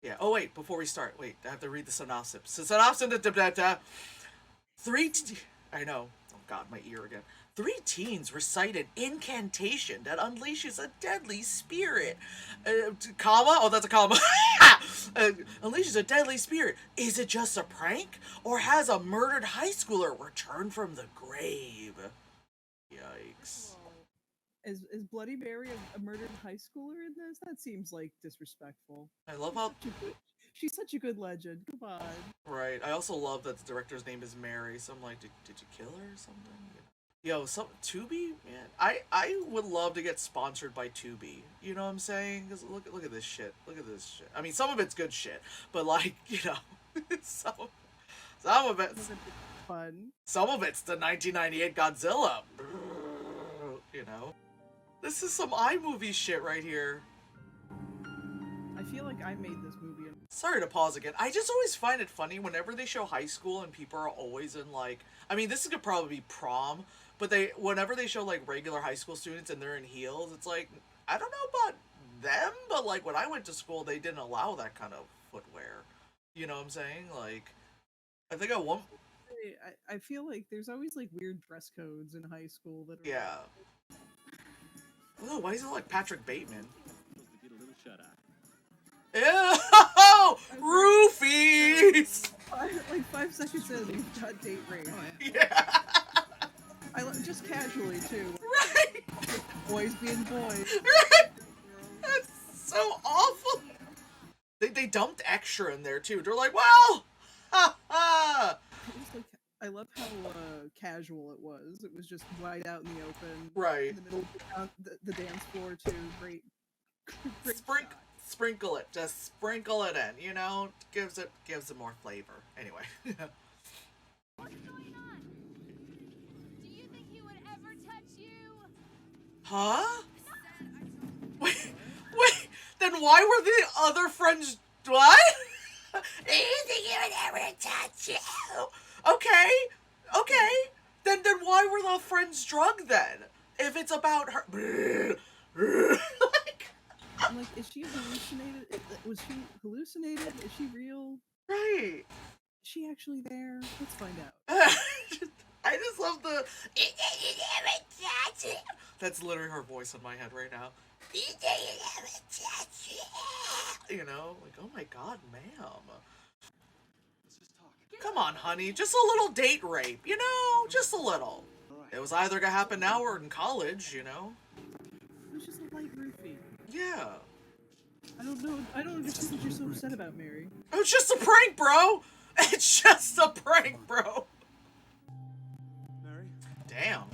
Yeah. Oh wait, before we start, wait, I have to read the synopsis. Synopsis. Three. I know. Oh God, my ear again. Three teens recite an incantation that unleashes a deadly spirit. Comma? Oh, that's a comma. Unleashes a deadly spirit. Is it just a prank? Or has a murdered high schooler returned from the grave? Yikes. Well, is Bloody Mary a murdered high schooler in this? That seems like disrespectful. I love She's how. such a good. She's such a good legend. Come on. Right. I also love that the director's name is Mary, so I'm like, did you kill her or something? Yo, some Tubi, man. I would love to get sponsored by Tubi. You know what I'm saying? Cause look at this shit. Look at this shit. I mean, some of it's good shit, but like some some of it's Fun. some of it's the 1998 Godzilla. You know, this is some iMovie shit right here. I feel like I made this movie. Sorry to pause again. I just always find it funny whenever they show high school and people are always in like. I mean, this could probably be prom, but whenever they show like regular high school students and they're in heels, it's like I don't know about them, but like when I went to school, they didn't allow that kind of footwear. You know what I'm saying? Like, I think I want. I feel like there's always like weird dress codes in high school that are. Yeah. Oh, why is it like Patrick Bateman? Ew! Roofies! Like 5 seconds in, you've got date rape. Yeah. Just casually too. Right. Boys being boys. Right. That's so awful. They dumped extra in there too. They're like, well, ha ha. I love how casual it was. It was just wide out in the open, Right. in the middle of the dance floor too. Great. Sprinkle it. Just sprinkle it in. You know, gives it more flavor. Anyway. What's going on? Do you think he would ever touch you? Huh? Wait. Then why were the other friends? What? Do you think he would ever touch you? Okay. Then why were the friends drugged then? If it's about her. I'm like, is she hallucinated? Was she hallucinated? Is she real? Right. Is she actually there? Let's find out. I just love the. That's literally her voice in my head right now. You know, like, oh my god, ma'am. Let's just talk. Come on, honey, just a little date rape, you know, just a little. It was either gonna happen now or in college, you know. It was just a light roofie. Yeah. I don't know. I don't understand what you're so upset about, Mary. It's just a prank, bro. It's just a prank, bro. Mary? Damn.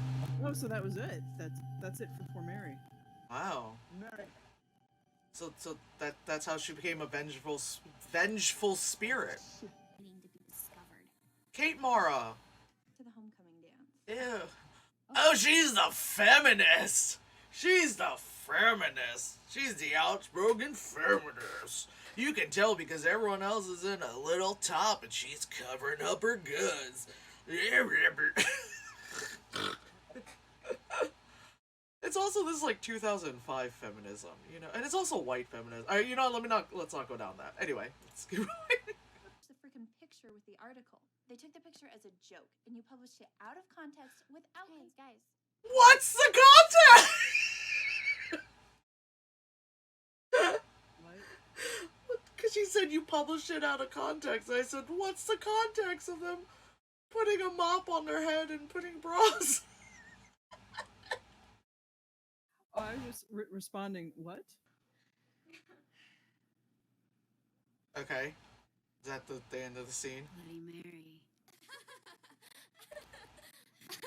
Oh, so that was it. That's it for poor Mary. Wow. Mary. So that's how she became a vengeful spirit. Needing to be discovered. Kate Mara. To the homecoming dance. Ew. Oh, she's the feminist. She's the feminist. She's the outspoken feminist. You can tell because everyone else is in a little top and she's covering up her goods. It's also this like 2005 feminism, you know, and it's also white feminism. You know, let's not go down that. Anyway, let's keep going. The freaking picture with the article. They took the picture as a joke, and you published it out of context without. Hey, guys. What's the context? Because she said you published it out of context. I said, what's the context of them putting a mop on their head and putting bras? I was responding, what? Okay. Is that the end of the scene? Bloody Mary.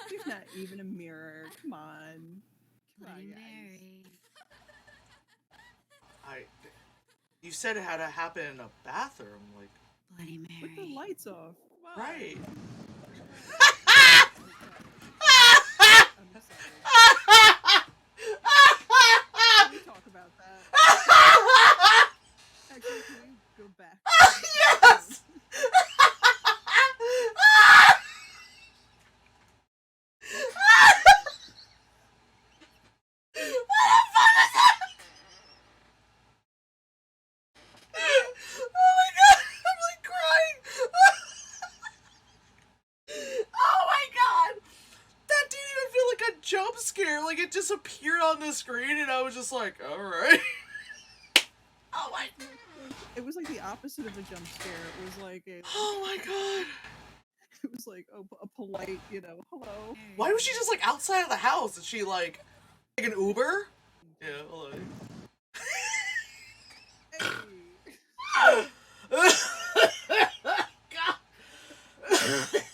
There's not even a mirror. Come on. Bloody guys. Mary. You said it had to happen in a bathroom, like. Bloody Mary. With the lights off. Why? Right. I'm sorry. Can we talk about that? Actually, can we go back? Yes! like it just appeared on the screen, and I was just like, all right. Oh my. It was like the opposite of a jump scare. It was like a. Oh my god. It was like a polite, you know, hello. Why was she just like outside of the house? Is she like an Uber? Yeah. Hello. Hey, God.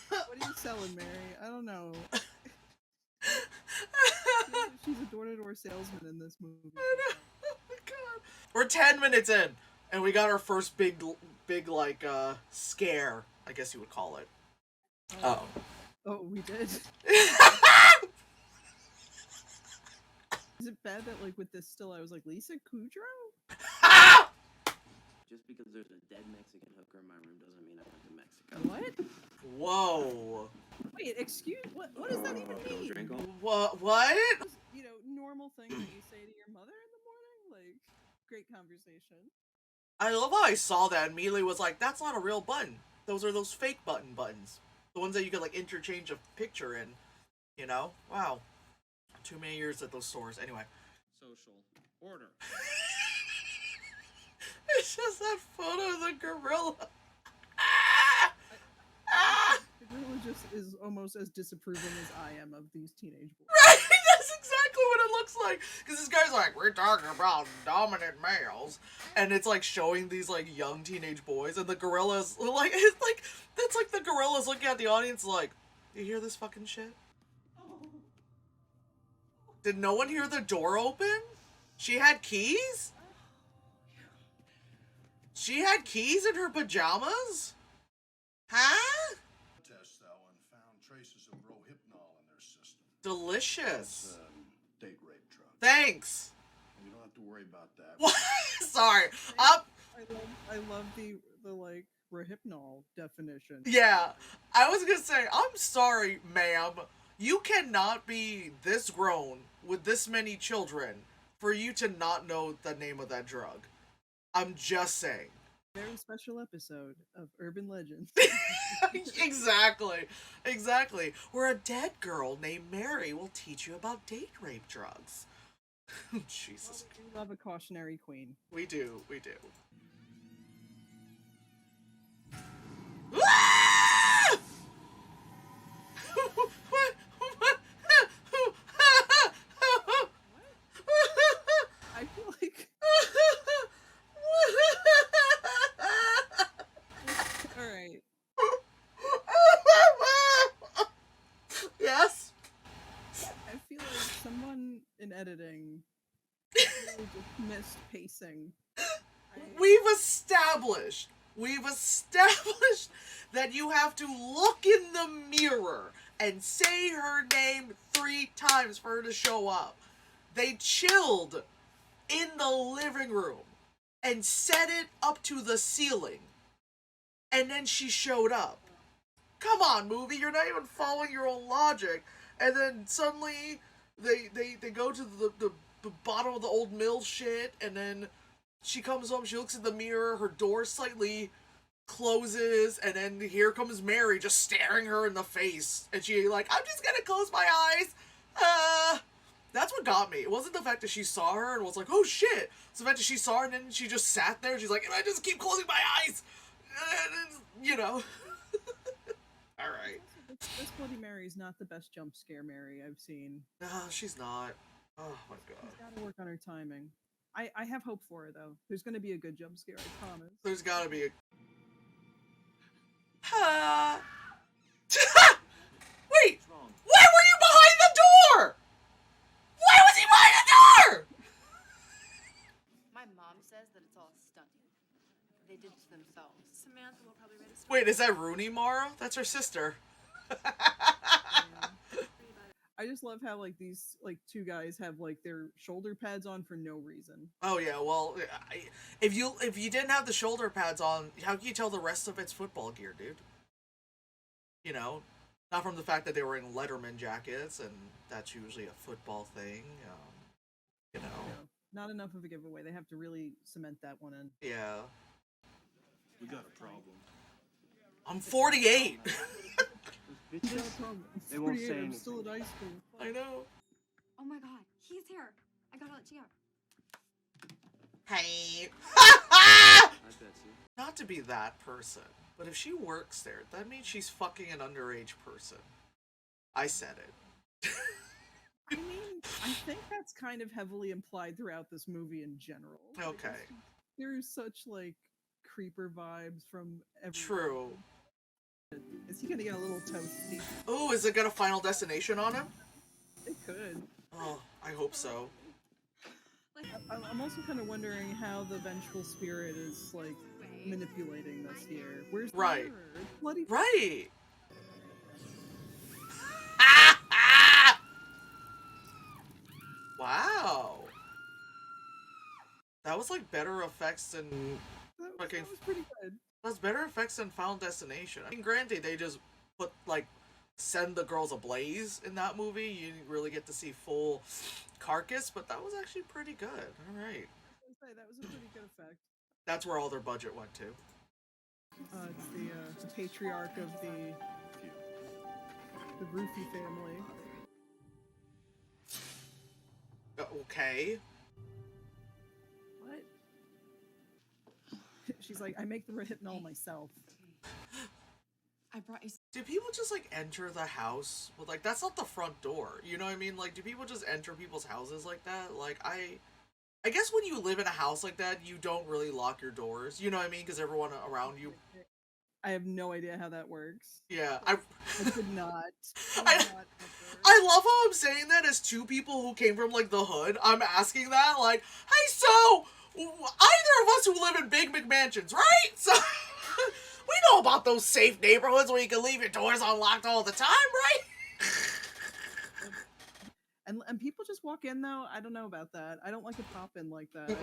what are you selling, Mary? I don't know. She's a door-to-door salesman in this movie. Oh my god. We're 10 minutes in, and we got our first big like scare, I guess you would call it. Oh. Oh, we did. Is it bad that like with this still I was like Lisa Kudrow? Just because there's a dead Mexican hooker in my room doesn't mean I went to Mexico. What? Whoa. Wait, excuse what does that even mean? Drink all- What? Just, you know, normal thing that you say to your mother in the morning? Like, great conversation. I love how I saw that and immediately was like, that's not a real button. Those are those fake buttons. The ones that you could like interchange a picture in. You know? Wow. Too many years at those stores. Anyway. Social order. It's just that photo of the gorilla. The gorilla just is almost as disapproving as I am of these teenage boys. Right? That's exactly what it looks like. Because this guy's like, we're talking about dominant males. And it's like showing these like young teenage boys. And the gorilla's like, it's like, that's like the gorilla's looking at the audience like, you hear this fucking shit? Did no one hear the door open? She had keys? She had keys in her pajamas? Huh? Tests though and found traces of Rohypnol in their system. Delicious. It's date rape drug. Thanks. You don't have to worry about that. What? Sorry. Up. I love the like Rohypnol definition. Yeah. I was gonna say, I'm sorry, ma'am. You cannot be this grown with this many children for you to not know the name of that drug. I'm just saying. Very special episode of Urban Legends. Exactly. Where a dead girl named Mary will teach you about date rape drugs. Jesus. We love a cautionary queen. We do. Ah! What? I feel like alright. Yes? I feel like someone in editing really just missed pacing. We've established that you have to look in the mirror and say her name 3 times for her to show up. They chilled in the living room and set it up to the ceiling. And then she showed up. Come on, movie, you're not even following your own logic. And then suddenly they go to the bottom of the old mill shit, and then she comes home, she looks in the mirror, her door slightly closes, and then here comes Mary just staring her in the face. And she like, I'm just gonna close my eyes. That's what got me. It wasn't the fact that she saw her and was like, oh shit. It's the fact that she saw her and then she just sat there and she's like, and I just keep closing my eyes. You know. Alright. This Bloody Mary is not the best jump scare Mary I've seen. No, she's not. Oh my She's god. gotta work on her timing. I have hope for her though. There's gonna be a good jump scare, I promise. There's gotta be a... Wait! What's wrong? Why were you behind the door? Why was he behind the door? My mom says that it's all a stunt. They did it to themselves. Samantha will probably write a story. Wait, is that Rooney Mara? That's her sister. I just love how like these like 2 guys have like their shoulder pads on for no reason. Oh yeah, well, if you didn't have the shoulder pads on, how can you tell the rest of it's football gear, dude? You know, not from the fact that they were in Letterman jackets, and that's usually a football thing. You know, Not enough of a giveaway. They have to really cement that one in. yeah. We got a problem. I'm 48. Those bitches, No problem. I'm They won't 48, say I'm anything. still at high school. I know. Oh my god, he's here. I gotta let you out. Hey. I bet you. Not to be that person, but if she works there, that means she's fucking an underage person. I said it. I mean, I think that's kind of heavily implied throughout this movie in general. Like, Okay. there's such like creeper vibes from every. True. Is he gonna get a little toasty? Oh, is it got a Final Destination on him? It could. Oh, I hope so. I'm also kind of wondering how the vengeful spirit is like manipulating this here. Where's the Right. mirror? It's bloody. Right. Wow. That was like better effects than fucking. That was pretty good. That's better effects than Final Destination. I mean, granted, they just put like send the girls ablaze in that movie. You didn't really get to see full carcass, but that was actually pretty good. All right. I was gonna say, that was a pretty good effect. That's where all their budget went to. It's the patriarch of the Roofy family. Okay. What? She's like, I make the hypnol myself. I brought you. Do people just like enter the house with like that's not the front door? You know what I mean? Like, do people just enter people's houses like that? Like, I guess when you live in a house like that, you don't really lock your doors. You know what I mean? Because everyone around you. I have no idea how that works. Yeah, I could not. I love how I'm saying that as two people who came from like the hood. I'm asking that like, hey, so either of us who live in big McMansions, right? So we know about those safe neighborhoods where you can leave your doors unlocked all the time, right? And people just walk in though. I don't know about that. I don't like to pop in like that.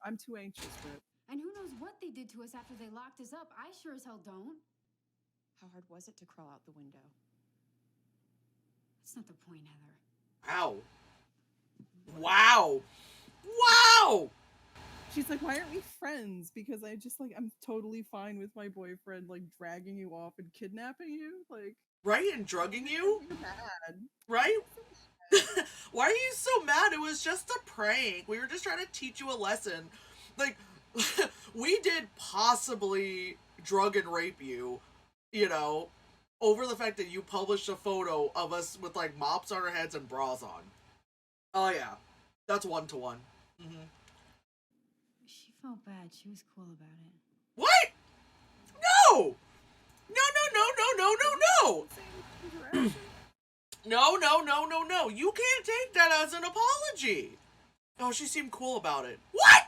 I'm too anxious for it. And who knows what they did to us after they locked us up? I sure as hell don't. How hard was it to crawl out the window? That's not the point, Heather. Wow. Wow. Wow. She's like, why aren't we friends? Because I'm totally fine with my boyfriend like dragging you off and kidnapping you. Like, Right? And drugging you? you're mad. Right? Why are you so mad? It was just a prank. We were just trying to teach you a lesson. Like, we did possibly drug and rape you, you know, over the fact that you published a photo of us with, like, mops on our heads and bras on. Oh, yeah. That's 1-to-1. Mm-hmm. She felt bad. She was cool about it. What? No! No! No. You can't take that as an apology. Oh, she seemed cool about it. What?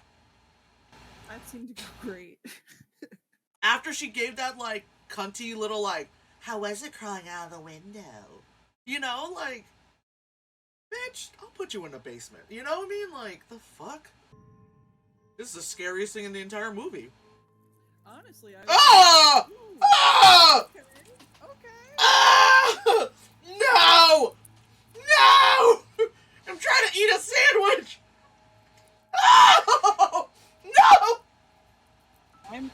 That seemed to go great. After she gave that, like, cunty little, like, how was it crawling out of the window? You know, like, bitch, I'll put you in the basement. You know what I mean? Like, the fuck? This is the scariest thing in the entire movie. Honestly, I. Ah! Ooh, Ah! okay. Ah! No! No! I'm trying to eat a sandwich! Oh! No!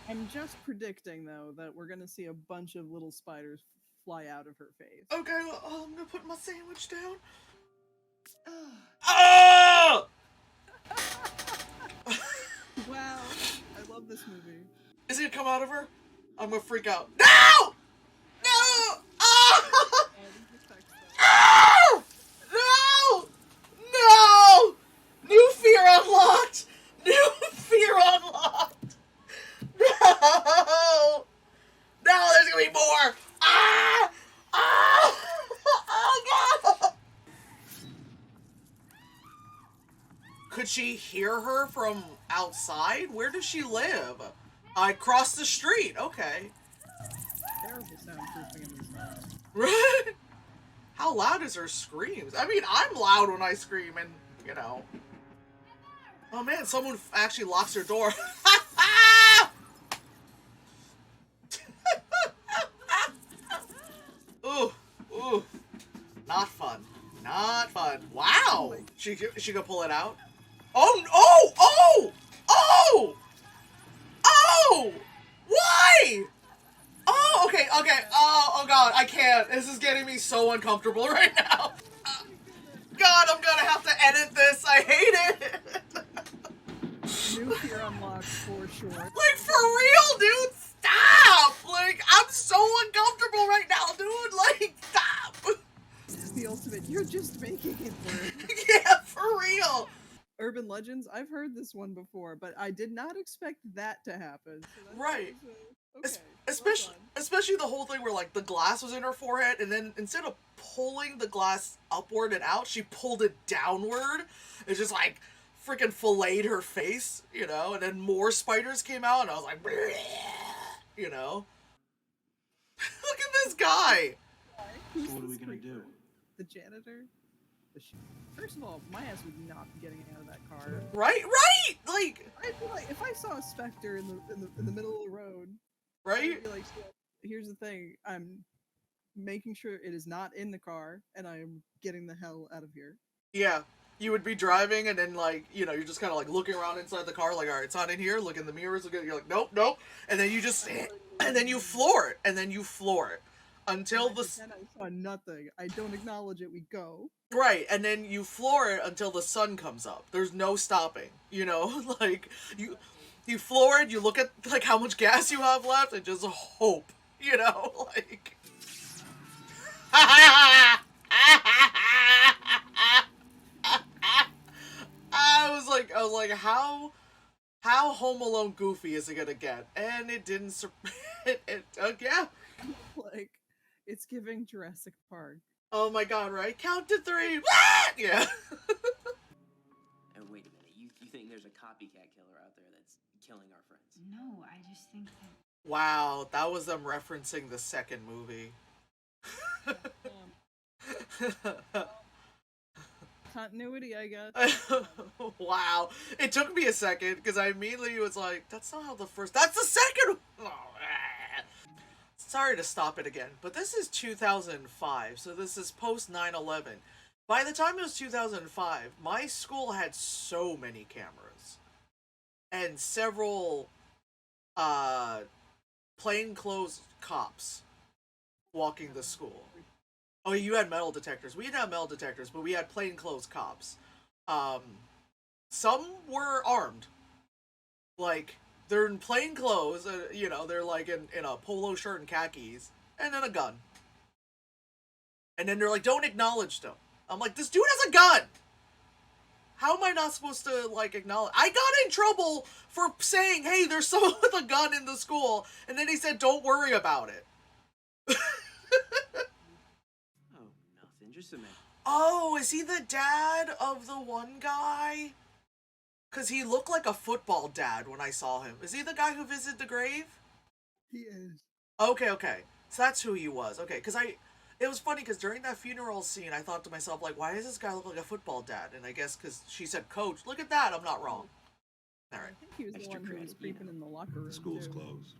I'm just predicting though that we're gonna see a bunch of little spiders fly out of her face. Okay, well, I'm gonna put my sandwich down. Ugh. Oh! Wow, I love this movie. Is it gonna come out of her? I'm gonna freak out. No! No! Oh! All these effects, though. No! No! New fear unlocked! New fear unlocked! No! No, there's gonna be more! Ah! Ah! Oh, God! Could she hear her from outside? Where does she live? I crossed the street. Okay. Terrible soundproofing in these homes. Right? How loud is her screams? I mean, I'm loud when I scream, and, you know. Oh man, someone actually locks their door. Ooh, ooh. Not fun. Not fun. Wow! She could pull it out? Oh, oh, oh! Oh! Oh! Why? Oh, okay. Oh god, I can't. This is getting me so uncomfortable right now. God, I'm gonna have to edit this. I hate it. New fear unlocked for sure. Like, for real, dude, stop! Like, I'm so uncomfortable right now, dude. Like, stop. This is the ultimate. You're just making it work. Yeah, for real. Urban Legends. I've heard this one before, but I did not expect that to happen. So that Right. was, Es- okay. well especially, done. especially the whole thing where, like, the glass was in her forehead, and then instead of pulling the glass upward and out, she pulled it downward. It's just like freaking filleted her face, you know. And then more spiders came out, and I was like, "Bleh," you know. Look at this guy. Who's So what are we this gonna creeper? do? The janitor? First of all, my ass would not be getting out of that car. Right, right, like, I feel like if I saw a specter in the middle of the road, right. I'd be like, "So, here's the thing, I'm making sure it is not in the car, and I am getting the hell out of here." Yeah, you would be driving, and then, like, you know, you're just kind of like looking around inside the car, like, all right, it's not in here. Look in the mirrors. Look at, you're like, nope, nope, and then you just, and then you floor it, and then you floor it until And I the pretend I saw nothing. I don't acknowledge it. We go. right, and then you floor it until the sun comes up. There's no stopping. You know, like you floor it. You look at like how much gas you have left, and just hope. You know, like. I was like, how Home Alone goofy is it gonna get? And it didn't. Yeah. Like, it's giving Jurassic Park. Oh my God! Right? Count to 3. Yeah. And wait a minute, you think there's a copycat killer out there that's killing our friends? No, I just think that. Wow, that was them referencing the second movie. Continuity, I guess. Wow. It took me a second because I immediately was like, that's not how the first. That's the second. Sorry to stop it again, but this is 2005, so this is post 9/11. By the time it was 2005, my school had so many cameras and several plainclothes cops walking the school. Oh, you had metal detectors. We didn't have metal detectors, but we had plainclothes cops. Some were armed. Like, they're in plain clothes, you know, they're like in a polo shirt and khakis, and then a gun. And then they're like, don't acknowledge them. I'm like, this dude has a gun! How am I not supposed to, like, acknowledge? I got in trouble for saying, hey, there's someone with a gun in the school, and then he said, don't worry about it. Oh, nothing. Just a minute. Oh, is he the dad of the one guy? Because he looked like a football dad when I saw him. Is he the guy who visited the grave? He is. Okay, okay. So that's who he was. Okay, because it was funny because during that funeral scene, I thought to myself, like, why does this guy look like a football dad? And I guess because she said coach. Look at that. I'm not wrong. All right. I think he was the Extra one who was credit, you creeping know. in the locker room. The school's too. closed.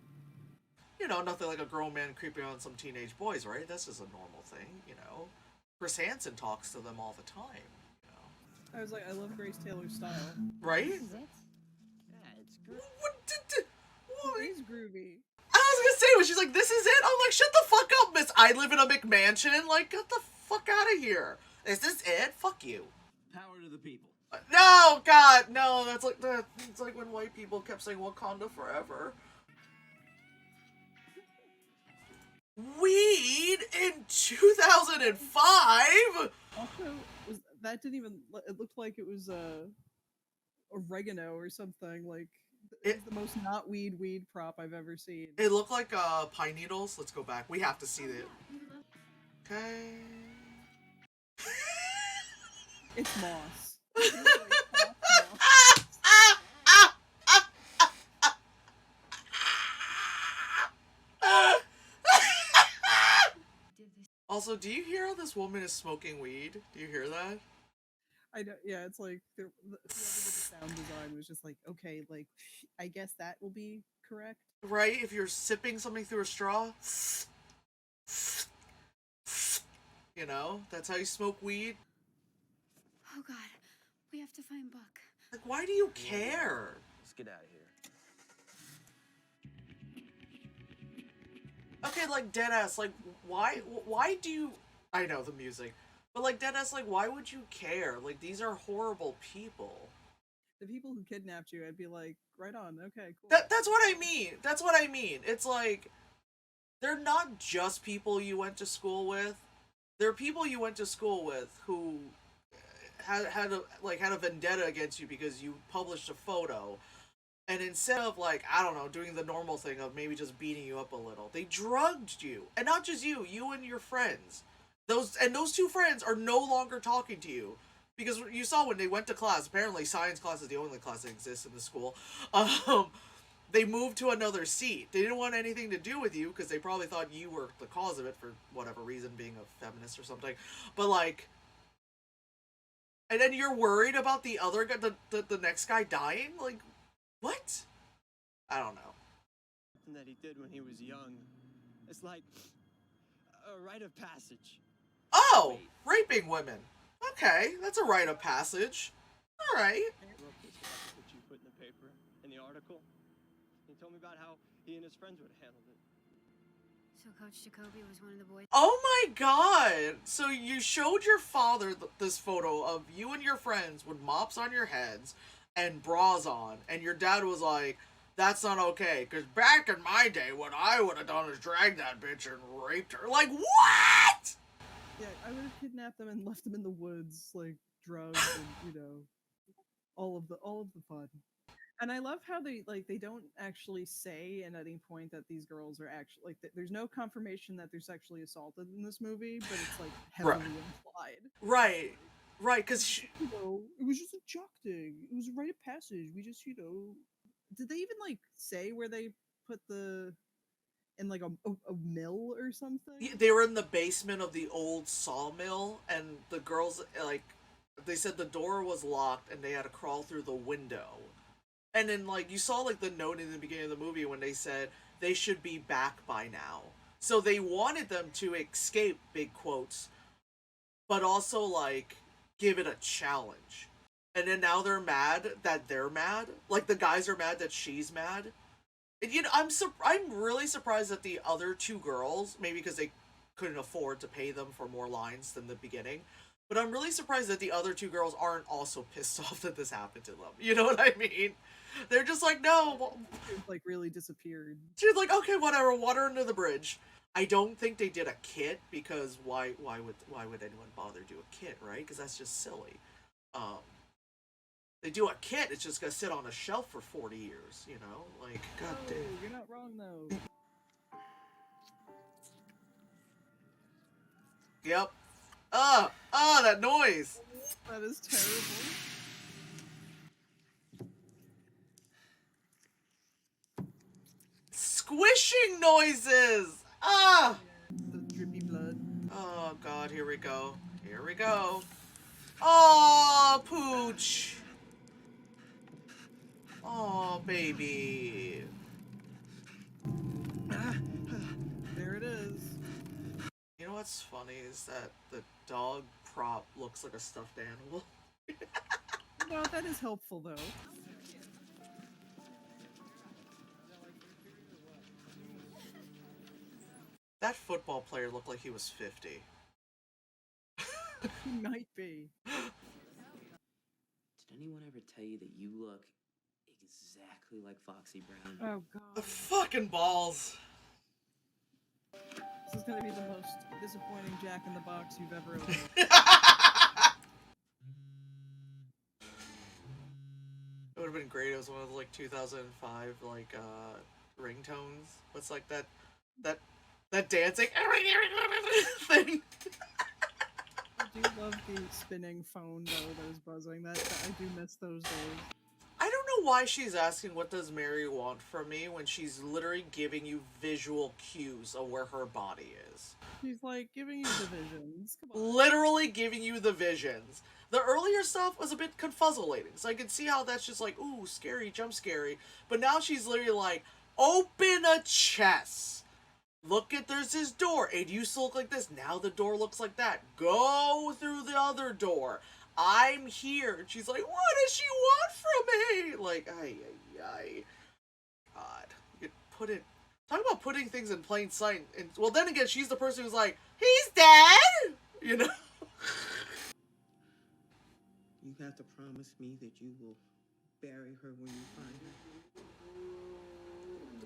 You know, nothing like a grown man creeping on some teenage boys, right? That's just a normal thing, you know. Chris Hansen talks to them all the time, you know. I was like, I love Grace Taylor's style. Right? This is it. Yeah, it's good. What? He's groovy. I was gonna say, when she's like, this is it? I'm like, shut the fuck up, miss. I live in a McMansion. Like, get the fuck out of here. Is this it? Fuck you. Power to the people. No, God, no. That's like that. It's like when white people kept saying Wakanda forever. Weed in 2005. Also, that didn't even. It looked like it was oregano or something. Like, it was the most not weed prop I've ever seen. It looked like pine needles. Let's go back. We have to see it. Okay. It's moss. It's like moss. Did this. Also, do you hear how this woman is smoking weed? Do you hear that? I don't. Yeah, it's like whoever did the sound design was just like, okay, like I guess that will be correct. Right? If you're sipping something through a straw, you know, that's how you smoke weed. Oh God, we have to find Buck. Like, why do you care? Let's get out of here. Okay, like deadass. Like, why do you? I know the music, but But like deadass, like why would you care? Like these are horrible people. The people who kidnapped you, I'd be like, right on, okay, cool. That's what I mean. That's what I mean. It's like they're not just people you went to school with. They're people you went to school with who had a vendetta against you because you published a photo. And instead of like, I don't know, doing the normal thing of maybe just beating you up a little, they drugged you. And not just you and your friends. Those two friends are no longer talking to you. Because you saw when they went to class, apparently science class is the only class that exists in the school. They moved to another seat. They didn't want anything to do with you because they probably thought you were the cause of it for whatever reason, being a feminist or something. But like, and then you're worried about the other guy, the next guy dying? Like, what? I don't know. That he did when he was young. It's like a rite of passage. Oh, raping women. Okay, that's a rite of passage. All right. I wrote this about what you put in the paper, in the article. He told me about how he and his friends would have handled it. So Coach Jacoby was one of the boys. Oh my god! So you showed your father this photo of you and your friends with mops on your heads and bras on, and your dad was like, that's not okay, because back in my day, what I would have done is drag that bitch and raped her. Like, what?! Yeah, I would have kidnapped them and left them in the woods, like drugs and all of the fun. And I love how they don't actually say at any point that these girls are actually like there's no confirmation that they're sexually assaulted in this movie, but it's like heavily implied. Right, because it was just a jock thing. It was a rite of passage. We just did they even like say where they put in like a mill or something? they were in the basement of the old sawmill, and the girls, like, they said the door was locked and they had to crawl through the window. And then, like, you saw, like, the note in the beginning of the movie when they said they should be back by now. So they wanted them to escape, big quotes, but also, like, give it a challenge. And then now they're mad that they're mad. Like, the guys are mad that she's mad. And, I'm really surprised that the other two girls, maybe because they couldn't afford to pay them for more lines than the beginning, but I'm really surprised that the other two girls aren't also pissed off that this happened to them. You know what I mean? They're just like, no. Like, really disappeared. She's like, okay, whatever, water under the bridge. I don't think they did a kit, because why would anyone bother do a kit, right? Because that's just silly. They do a kit, it's just gonna sit on a shelf for 40 years, you know? Like, god damn. You're not wrong, though. Yep. That noise! That is terrible. Squishing noises! Ah! The drippy blood. Oh god, here we go. Here we go. Oh, Pooch! Oh, baby. There it is. You know what's funny is that the dog prop looks like a stuffed animal. No, that is helpful, though. That football player looked like he was 50. He might be. Did anyone ever tell you that you look exactly like Foxy Brown? Oh The god. fucking balls. This is gonna be the most disappointing Jack in the Box you've ever opened. It would have been great. It was one of the, like, 2005 like ringtones. What's like that dancing thing? I do love the spinning phone though that is buzzing. That I do miss those days. I don't know why she's asking what does Mary want from me when she's literally giving you visual cues of where her body is. She's like giving you the visions. Come on. Literally giving you the visions. The earlier stuff was a bit confuzzulating, so I can see how that's just like, ooh, scary, jump scary. But now she's literally like, open a chest. Look at, there's this door. It used to look like this. Now the door looks like that. Go through the other door. I'm here. And she's like, what does she want from me? Like, ay. God. You could put it... Talk about putting things in plain sight. And, well, then again, she's the person who's like, he's dead! You know? have to promise me that you will bury her when you find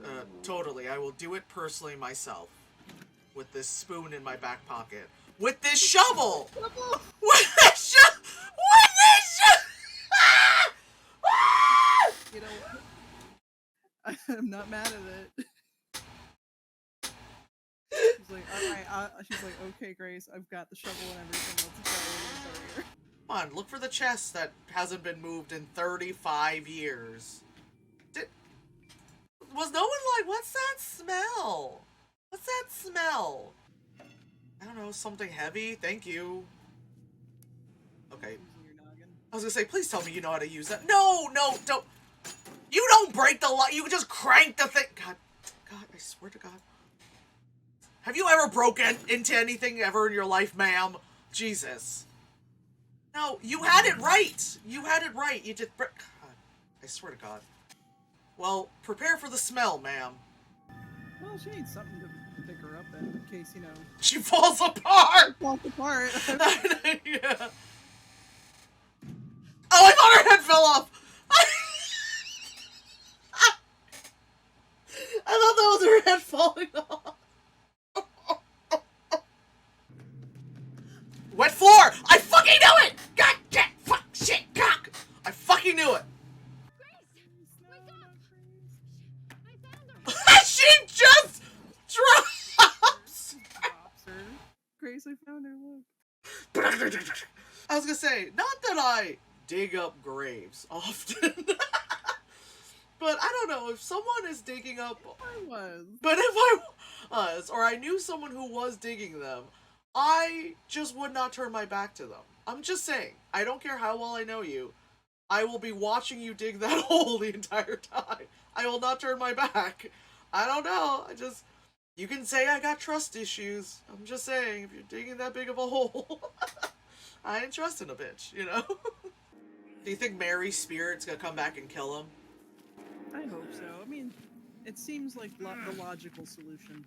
her. Totally. I will do it personally myself. With this spoon in my back pocket. With this shovel! With this shovel! With this shovel! You know what? I'm not mad at it. She's like, alright, she's like, okay, Grace, I've got the shovel and everything. Let's go. Come on, look for the chest that hasn't been moved in 35 years. Was no one like, what's that smell? What's that smell? I don't know, something heavy? Thank you. Okay. I was gonna say, please tell me you know how to use that. No, don't. You don't break the light. You just crank the thing. God, I swear to God. Have you ever broken into anything ever in your life, ma'am? Jesus. No, you had it right. You had it right. You just... God, I swear to God. Well, prepare for the smell, ma'am. Well, she needs something to pick her up in case, you know... She falls apart! Falls apart. Yeah. Oh, I thought her head fell off! I thought that was her head falling off. Wet floor! I fucking knew it! God damn, fuck, shit, cock! I fucking knew it! Grace! Wake up! I found her! She just drops! Drops her. Grace, I found her, look. I was gonna say, not that I dig up graves often. But I don't know, if someone is digging up... I was. But if I was, or I knew someone who was digging them, I just would not turn my back to them. I'm just saying, I don't care how well I know you, I will be watching you dig that hole the entire time. I will not turn my back. I don't know, you can say I got trust issues. I'm just saying, if you're digging that big of a hole, I ain't trusting a bitch, you know? Do you think Mary's spirit's gonna come back and kill him? I hope so. I mean, it seems like the logical solution.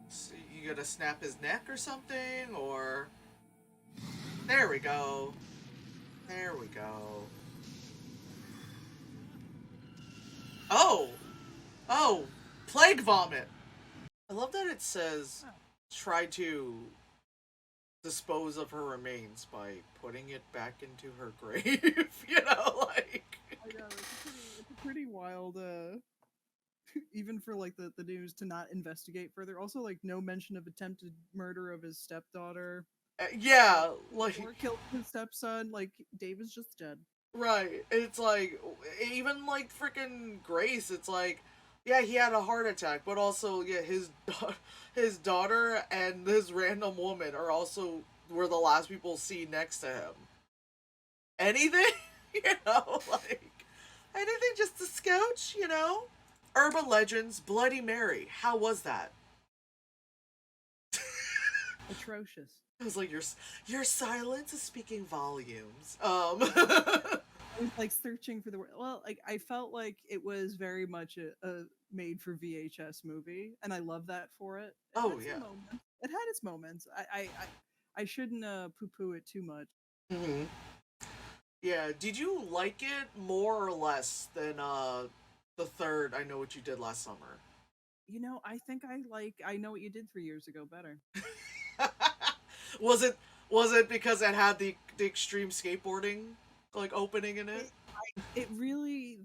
So you gonna snap his neck or something, or... There we go. There we go. Oh! Oh! Plague vomit! I love that it says, try to dispose of her remains by putting it back into her grave, you know, like... I know, it's a pretty wild, even for, like, the news to not investigate further. Also, like, no mention of attempted murder of his stepdaughter. Yeah, like... Or killed his stepson, like, Dave is just dead. Right, it's like, even, like, freaking Grace, it's like, yeah, he had a heart attack, but also, yeah, his daughter and this random woman were the last people seen next to him. Anything? You know, like, anything just to scouch, you know? Urban Legends, Bloody Mary, how was that? Atrocious. I was like, your silence is speaking volumes. I was, like, searching for the word. Well, like, I felt like it was very much a made for VHS movie, and I love that for it. Oh, yeah. It had its moments. I shouldn't poo-poo it too much. Mm-hmm. Yeah, did you like it more or less than the third I Know What You Did Last Summer? You know, I think I Know What You Did 3 years ago better. Was it because it had the extreme skateboarding like opening in it? It really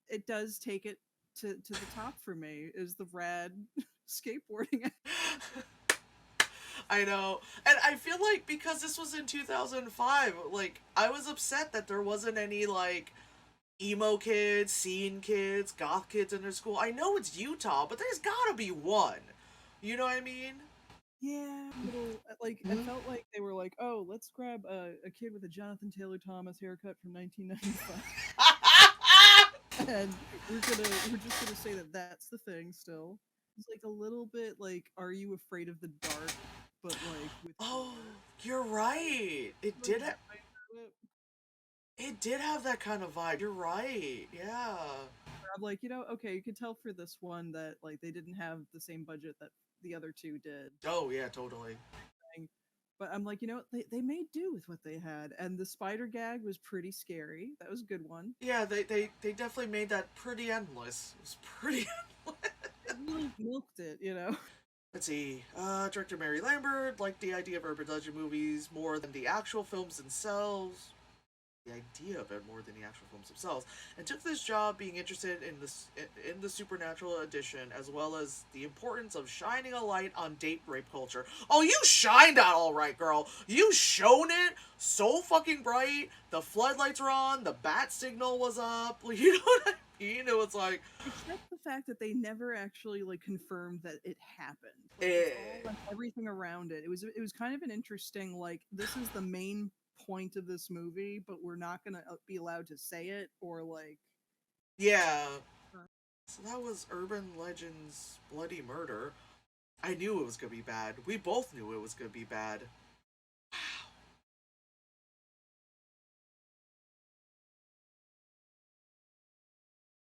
it does take it to the top for me, is the rad skateboarding. I know. And I feel like because this was in 2005, like, I was upset that there wasn't any, like, emo kids, scene kids, goth kids in their school. I know it's Utah, but there's gotta be one. You know what I mean? Yeah, like, I felt like they were like, oh, let's grab a kid with a Jonathan Taylor Thomas haircut from 1995. And we're just gonna say that that's the thing still. It's like a little bit like, Are You Afraid of the Dark? But like with... Oh, you're right. It did have that kind of vibe. You're right. Yeah. I'm like, you know, okay, you could tell for this one that like they didn't have the same budget that the other two did. Oh yeah, totally. But I'm like, they made do with what they had, and the spider gag was pretty scary. That was a good one. Yeah, they definitely made that pretty endless. It was pretty endless. They really milked it, Let's see. Director Mary Lambert liked the idea of urban legend movies more than the actual films themselves. The idea of it more than the actual films themselves, and took this job being interested in the supernatural edition, as well as the importance of shining a light on date rape culture. Oh, you shined that all right, girl. You shone it so fucking bright. The floodlights were on. The bat signal was up. You know what I mean? It was like, except the fact that they never actually like confirmed that it happened. Like, it's all, like, everything around it. It was kind of an interesting, like, this is the main point of this movie, but we're not gonna be allowed to say it, or like, yeah. So that was Urban Legends Bloody Murder. I knew it was gonna be bad. We both knew it was gonna be bad.